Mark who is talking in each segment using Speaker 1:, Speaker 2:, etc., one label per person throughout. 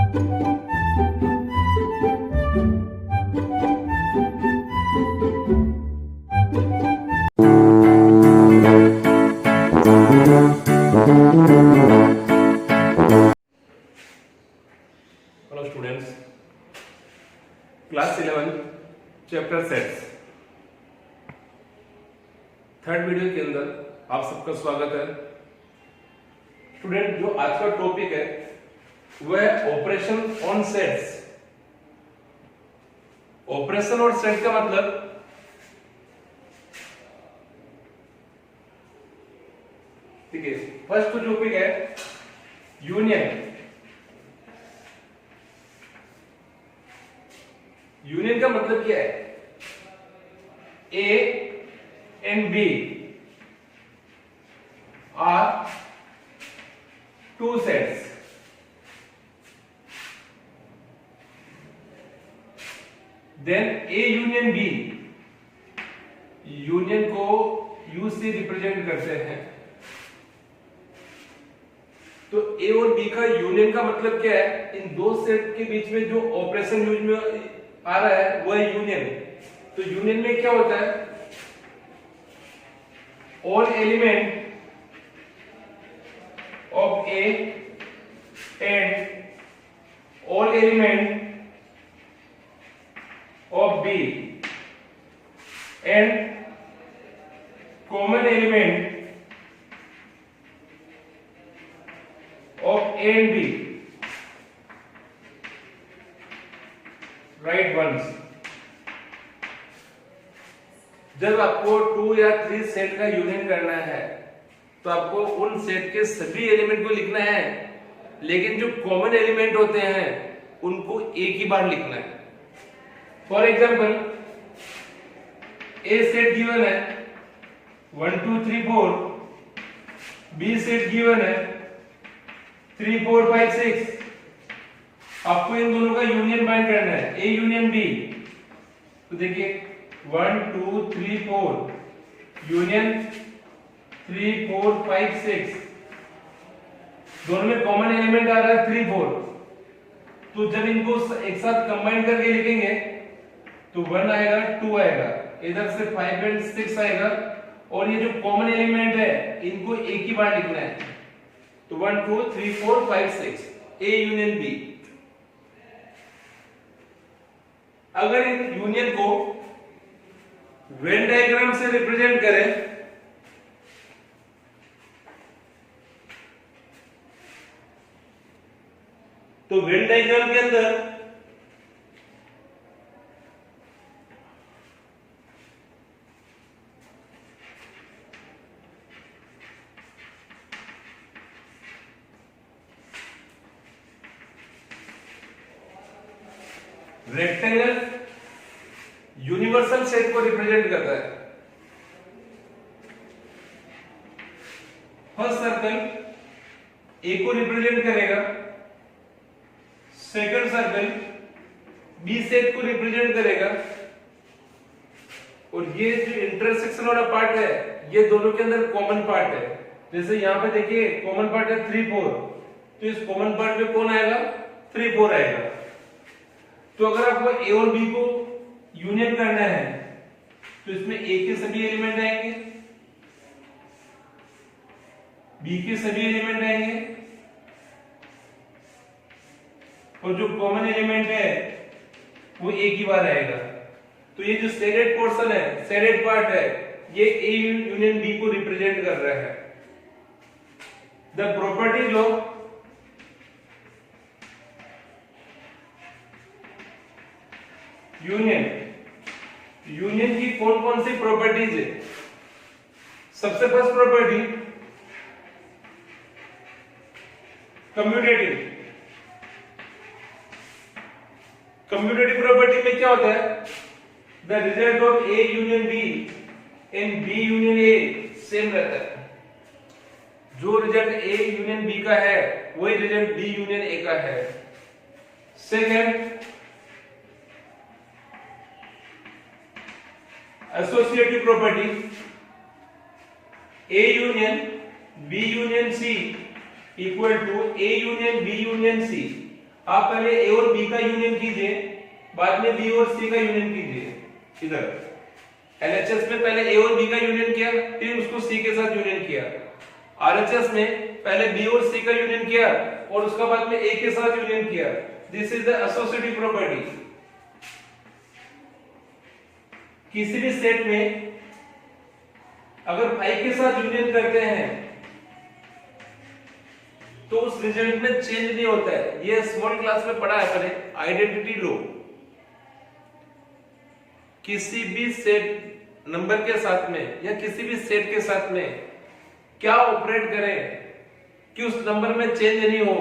Speaker 1: Hello students, class 11 chapter sets third video के अंदर आप सबका स्वागत है। स्टूडेंट, जो आज का टॉपिक है वह है ऑपरेशन ऑन सेट्स। ऑपरेशन और सेट का मतलब ठीक है। फर्स्ट टॉपिक है यूनियन। यूनियन का मतलब क्या है? A and B are two sets. Then A union B, union को U से रिप्रेजेंट करते हैं। तो A और B का यूनियन का मतलब क्या है? इन दो सेट के बीच में जो ऑपरेशन यूज में आ रहा है वो है यूनियन। तो यूनियन में क्या होता है? All element of A and all element of B and common element of A and B write once. जब आपको 2 या 3 सेट का यूनियन करना है तो आपको उन सेट के सभी एलिमेंट को लिखना है, लेकिन जो कॉमन एलिमेंट होते हैं उनको एक ही बार लिखना है। For example, A set given है 1 2 3 4, बी सेट गिवन है 3 4 5 6। आपको इन दोनों का यूनियन बाइंड करना है, ए यूनियन बी। तो देखिए 1 2 3 4 यूनियन 3 4 5 6, दोनों में कॉमन एलिमेंट आ रहा है 3 4। तो जब इनको एक साथ कंबाइन करके लिखेंगे तो 1 आएगा 2 आएगा, इधर से 5 एंड 6 आएगा, और ये जो कॉमन एलिमेंट है इनको एक ही बार लिखना है। तो 1 2 3 4 5 6 ए यूनियन बी। अगर इन यूनियन को वेन डायग्राम से रिप्रेजेंट करें तो वेन डायग्राम के अंदर रेक्टेंगल यूनिवर्सल सेट को रिप्रेजेंट करता है। फर्स्ट सर्कल ए को रिप्रेजेंट करेगा, सेकंड सर्कल बी सेट को रिप्रेजेंट करेगा, और ये जो इंटरसेक्शन वाला पार्ट है ये दोनों के अंदर कॉमन पार्ट है। जैसे यहां पे देखिए कॉमन पार्ट है 3 4, तो इस कॉमन पार्ट में कौन आएगा? 3 4 आएगा। तो अगर आपको ए और बी को यूनियन करना है तो इसमें ए के सभी एलिमेंट आएंगे, बी के सभी एलिमेंट आएंगे, और जो कॉमन एलिमेंट है वो एक ही बार आएगा। तो ये जो शेडेड पोर्शन है, शेडेड पार्ट है, ये ए यूनियन बी को रिप्रेजेंट कर रहा है। The properties of union, union की कौन कौन सी प्रॉपर्टीज है? सबसे first property commutative. Commutative property में क्या होता है? The result of A union B and B union A same रहता है। जो रिजल्ट ए यूनियन बी का है वही रिजल्ट बी यूनियन ए का है। Second, associative property, A union B union C equal to A union B union C. आप पहले ए और बी का यूनियन कीजिए, बाद में बी और सी का यूनियन कीजिए। इधर एलएचएस में पहले ए और बी का यूनियन किया, फिर उसको सी के साथ यूनियन किया। आरएचएस में पहले बी और सी का यूनियन किया और उसका बाद में ए के साथ यूनियन किया। This is the associative property. किसी भी सेट में अगर फाइव के साथ यूनियन करते हैं तो उस रिजल्ट में चेंज नहीं होता है। ये स्मॉल क्लास में पढ़ा है पहले, आइडेंटिटी लो। किसी भी सेट नंबर के साथ में या किसी भी सेट के साथ में क्या ऑपरेट करें कि उस नंबर में चेंज नहीं हो।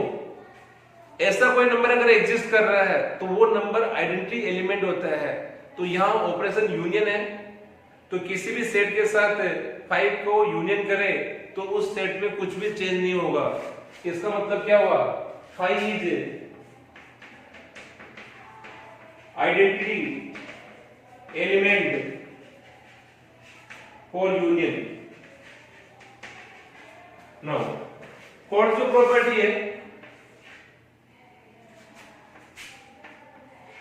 Speaker 1: ऐसा कोई नंबर अगर एग्जिस्ट कर रहा है तो वो नंबर आइडेंटिटी एलिमेंट होता है। तो यहां ऑपरेशन यूनियन है, तो किसी भी सेट के साथ 5 को यूनियन करें तो उस सेट में कुछ भी चेंज नहीं होगा। इसका मतलब क्या हुआ, 5 is identity element for union. Now fourth जो प्रॉपर्टी है,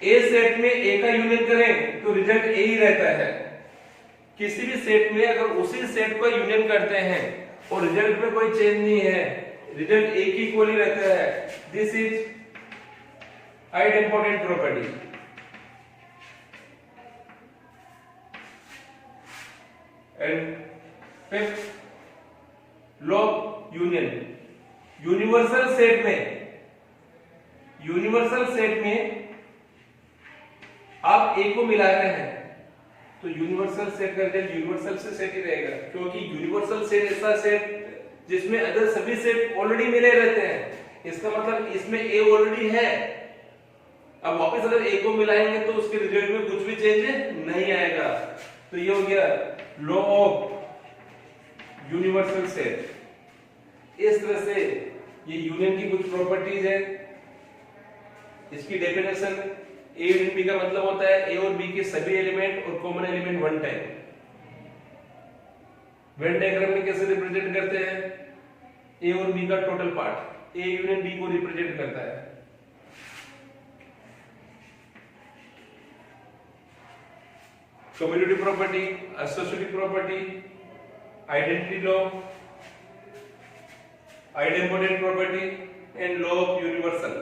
Speaker 1: ए सेट में ए का यूनियन करें तो रिजल्ट ए ही रहता है। किसी भी सेट में अगर उसी सेट को यूनियन करते हैं और रिजल्ट में कोई चेंज नहीं है, रिजल्ट एक ही इक्वल ही रहता है। This is identity property. And fifth law union. Universal set में आप ए को मिला रहे हैं तो यूनिवर्सल सेट का रिजल्ट यूनिवर्सल से सेट ही रहेगा, क्योंकि यूनिवर्सल सेट ऐसा सेट जिसमें अदर सभी सेट ऑलरेडी मिले रहते हैं। इसका मतलब इसमें ए ऑलरेडी है। अब वापस अगर ए को मिलाएंगे तो उसके रिजल्ट में कुछ भी चेंज नहीं आएगा। तो ये हो गया लॉ ऑफ यूनिवर्सल सेट। इस तरह से ये यूनियन की कुछ प्रॉपर्टीज है। इसकी डेफिनेशन, ए यूनियन बी का मतलब होता है ए और बी के सभी एलिमेंट और common element one time. Venn diagram में कैसे रिप्रेजेंट करते हैं, ए और बी का total part A union B को रिप्रेजेंट करता है। Community property, associative property, identity law, identity property and law of universal.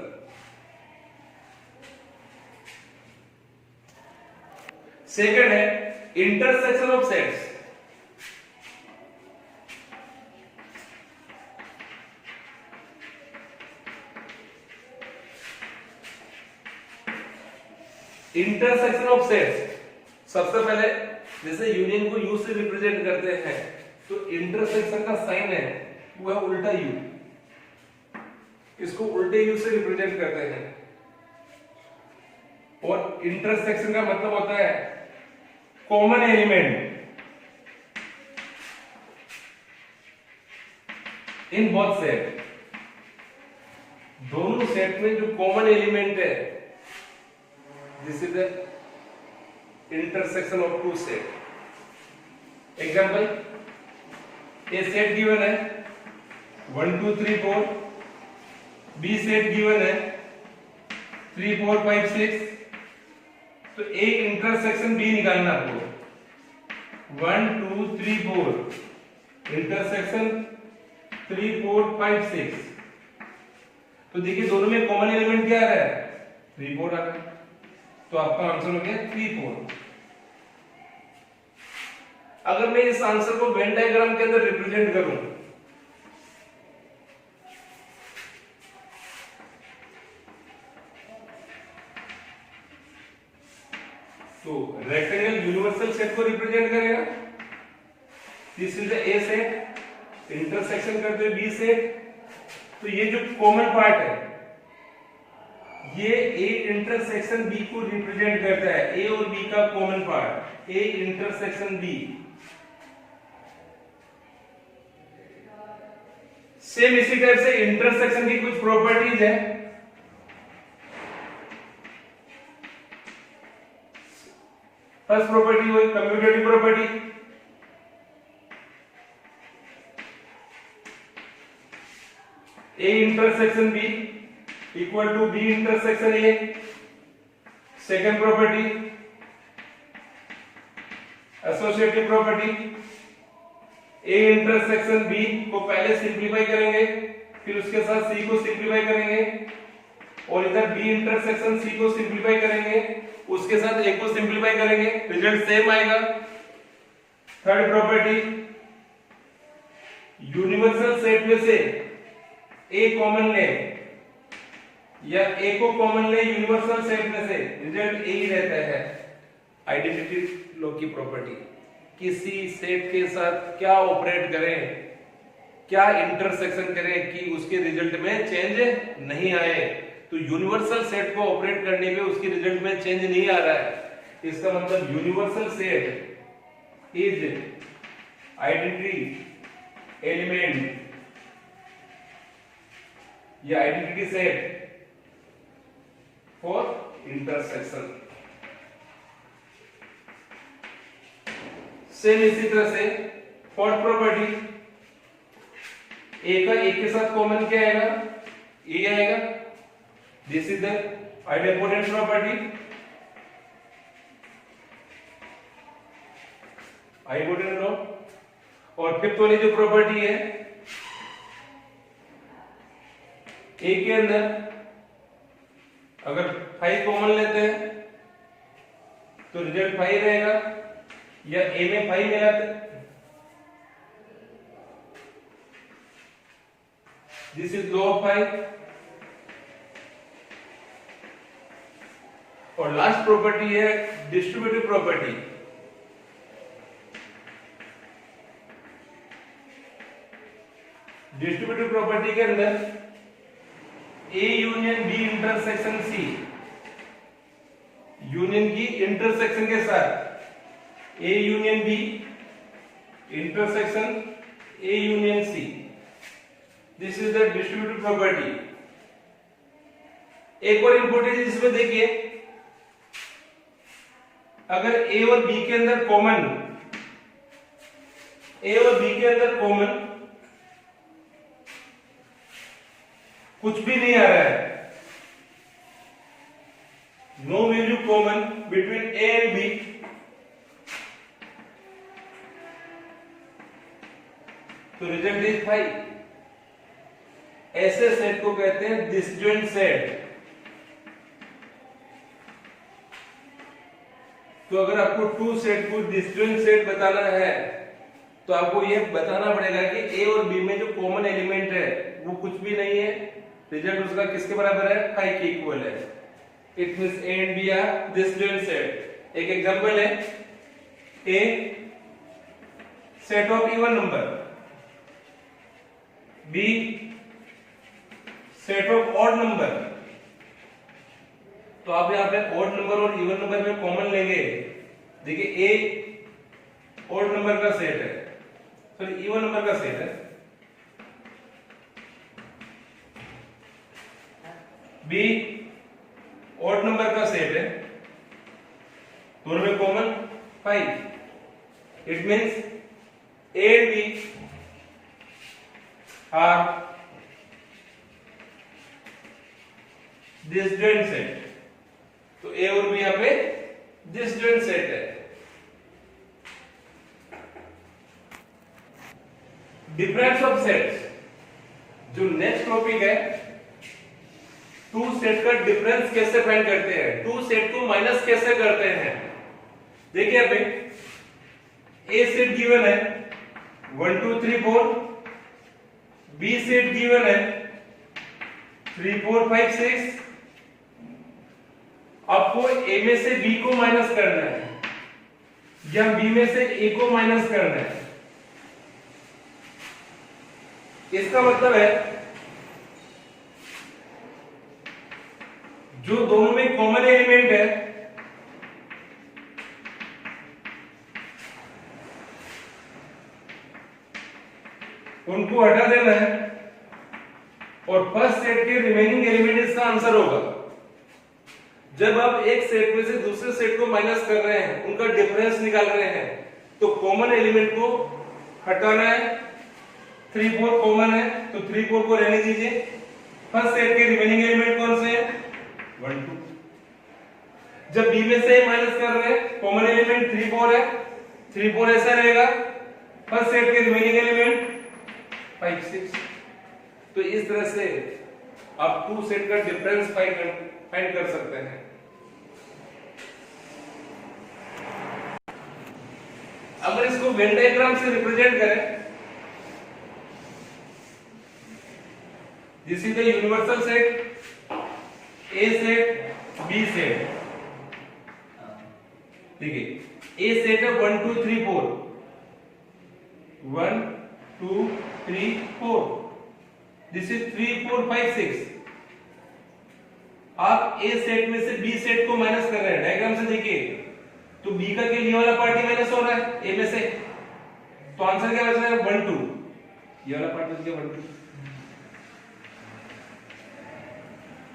Speaker 1: Second है intersection of sets. Intersection of sets, सबसे पहले जैसे यूनियन को यू से रिप्रेजेंट करते हैं तो इंटरसेक्शन का साइन है वो है उल्टा यू, इसको उल्टे यू से रिप्रेजेंट करते हैं। और इंटरसेक्शन का मतलब होता है common element in both set. दोनों सेट में जो कॉमन एलिमेंट है, this is the intersection of two set. Example, A set given है 1 2 3 4, बी सेट गिवन है 3 4 5 6। तो ए इंटरसेक्शन बी निकालना आपको। 1 2 3 4 इंटरसेक्शन 3 4 5 6। तो देखिए दोनों में कॉमन एलिमेंट क्या आ रहा है, 3 4 आ रहा है। तो आपका आंसर हो गया 3 4। अगर मैं इस आंसर को वेन डायग्राम के अंदर रिप्रेजेंट करूं तो रेक्टेंगल यूनिवर्सल सेट को रिप्रेजेंट करेगा। This is the A set, intersection करते हुए बी सेट। तो ये जो कॉमन पार्ट है ये ए इंटरसेक्शन बी को रिप्रेजेंट करता है। ए और बी का common part A intersection B. Same इसी टाइप से इंटरसेक्शन की कुछ प्रॉपर्टीज है। फर्स्ट प्रॉपर्टी हुई commutative property. A intersection B equal to B intersection A. Second property associative property, A intersection B को पहले सिंप्लीफाई करेंगे, फिर उसके साथ सी को सिंप्लीफाई करेंगे, और इधर बी इंटरसेक्शन सी को सिंप्लीफाई करेंगे, उसके साथ ए को सिंप्लीफाई करेंगे, रिजल्ट सेम आएगा। थर्ड प्रॉपर्टी यूनिवर्सल सेट में से ए कॉमन ले या ए को कॉमन ले यूनिवर्सल सेट में से, रिजल्ट ए ही रहता है। आइडेंटिटी लॉ की प्रॉपर्टी, किसी सेट के साथ क्या ऑपरेट करें, क्या इंटरसेक्शन करें कि उसके रिजल्ट में चेंज नहीं आए। तो यूनिवर्सल सेट को ऑपरेट करने पे उसके रिजल्ट में चेंज नहीं आ रहा है, इसका मतलब universal set is identity element या identity set for intersection. Same इसी तरह से फोर्थ प्रॉपर्टी, ए का ए के साथ कॉमन क्या आएगा, ए आएगा। This is the identity property, identity law. और फिफ्थ वाली जो प्रॉपर्टी है, ए के अंदर अगर 5 कॉमन लेते हैं तो रिजल्ट 5 रहेगा, या ए में 5 मिलाते, दिस इज लॉ ऑफ 5। और लास्ट प्रॉपर्टी है डिस्ट्रीब्यूटिव प्रॉपर्टी। डिस्ट्रीब्यूटिव प्रॉपर्टी के अंदर A union B intersection C, union की इंटरसेक्शन के साथ A union B intersection A union C, this is the distributive property. एक और इंपॉर्टेंट चीज इसमें देखिए, अगर ए और बी के अंदर कॉमन, ए और बी के अंदर कॉमन कुछ भी नहीं आ रहा है, no value common between A and B, तो रिजल्ट इज 5। ऐसे सेट को कहते हैं डिसजॉइंट सेट। तो अगर आपको टू सेट को डिसजॉइंट सेट बताना है तो आपको यह बताना पड़ेगा कि ए और बी में जो कॉमन एलिमेंट है वो कुछ भी नहीं है, रिजल्ट उसका किसके बराबर है, 5 के इक्वल है। It means A and B are disjoint set. एक एग्जांपल है, A set of even number, B set of odd number. तो आप यहां पे ऑड नंबर और इवन नंबर में कॉमन लेंगे। देखिए ए ऑड नंबर का सेट है, सॉरी इवन नंबर का सेट है, बी ऑड नंबर का सेट है, दोनों में common 5। It means A and B are disjoint set. तो ए और बी यहां पे डिसजॉइंट सेट है। डिफरेंस ऑफ सेट्स, जो नेक्स्ट टॉपिक है, टू सेट का डिफरेंस कैसे फाइंड करते हैं, टू सेट को माइनस कैसे करते हैं। देखिए यहां पे ए सेट गिवन है 1 2 3 4, बी सेट गिवन है 3 4 5 6। आपको ए में से बी को माइनस करना है या बी में से ए को माइनस करना है। इसका मतलब है जो दोनों में कॉमन एलिमेंट है उनको हटा देना है और फर्स्ट सेट के रिमेनिंग एलिमेंट इसका आंसर होगा। जब आप एक सेट में से दूसरे सेट को माइनस कर रहे हैं, उनका डिफरेंस निकाल रहे हैं, तो कॉमन एलिमेंट को हटाना है। 3 4 कॉमन है तो 3 4 को रहने दीजिए, फर्स्ट सेट के रिमेनिंग एलिमेंट कौन से हैं? 1 2। जब बी में से माइनस कर रहे हैं, कॉमन एलिमेंट 3 4 है, 3 4 ऐसा रहेगा। फर्स्ट सेट के रिमेनिंग एलिमेंट 5 6। तो इस तरह से आप टू सेट का डिफरेंस फाइंड कर सकते हैं। अगर इसको वेन डायग्राम से रिप्रेजेंट करें, this is the universal set, A set, B set. देखिए ए सेट है 1 2 3 4, 1 2 3 4, दिस इज 3 4 5 6। आप ए सेट में से बी सेट को माइनस कर रहे हैं, डायग्राम से देखिए तो बी का ये वाला पार्टी माइनस हो रहा है ए में से, तो आंसर क्या बच रहा है? 1 2। ये वाला पार्ट बच गया 1 2।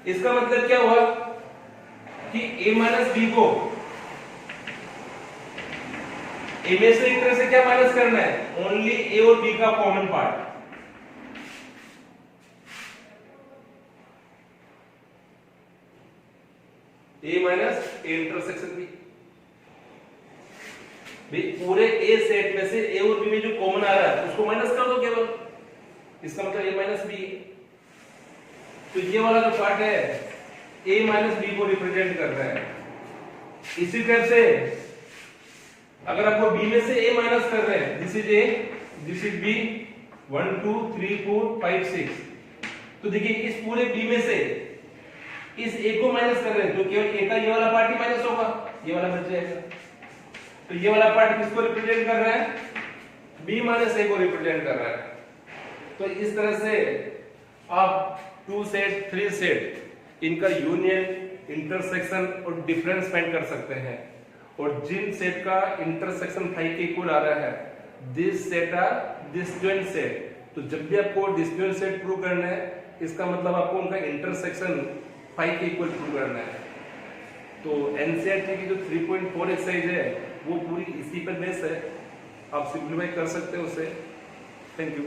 Speaker 1: इसका मतलब क्या हुआ कि a माइनस बी को a में से एक तरह से क्या माइनस करना है? ओनली a और b का common part. a minus a intersection b। भाई पूरे ए सेट में से ए और बी में जो कॉमन आ रहा है उसको माइनस कर दो केवल, इसका मतलब ए माइनस बी। तो ये वाला जो पार्ट है ए माइनस बी को रिप्रेजेंट कर रहा है। इसी तरह से अगर आपको बी में से ए माइनस कर रहे हैं, this is A, this is B, 1 2 3 4 5 6। तो देखिए इस पूरे बी में से इस ए को माइनस कर रहे हैं, तो केवल ए का ये वाला पार्ट ही माइनस होगा, ये वाला बच जाएगा। तो ये वाला पार्ट किसको रिप्रेजेंट कर रहा है? b माइनस a को रिप्रेजेंट कर रहा है। तो इस तरह से आप 2 सेट 3 सेट इनका यूनियन, इंटरसेक्शन और डिफरेंस फाइंड कर सकते हैं। और जिन सेट का इंटरसेक्शन 5 के इक्वल आ रहा है, this set are disjoint set. तो जब भी आपको डिसजॉइंट सेट प्रूव करना है, इसका मतलब आपको उनका इंटरसेक्शन 5 के इक्वल प्रूव करना है। तो एनसीईआरटी की जो 3.4 एक्सरसाइज है वो पूरी इसी पर बेस है, आप सिंप्लीफाई कर सकते हो उसे। Thank you.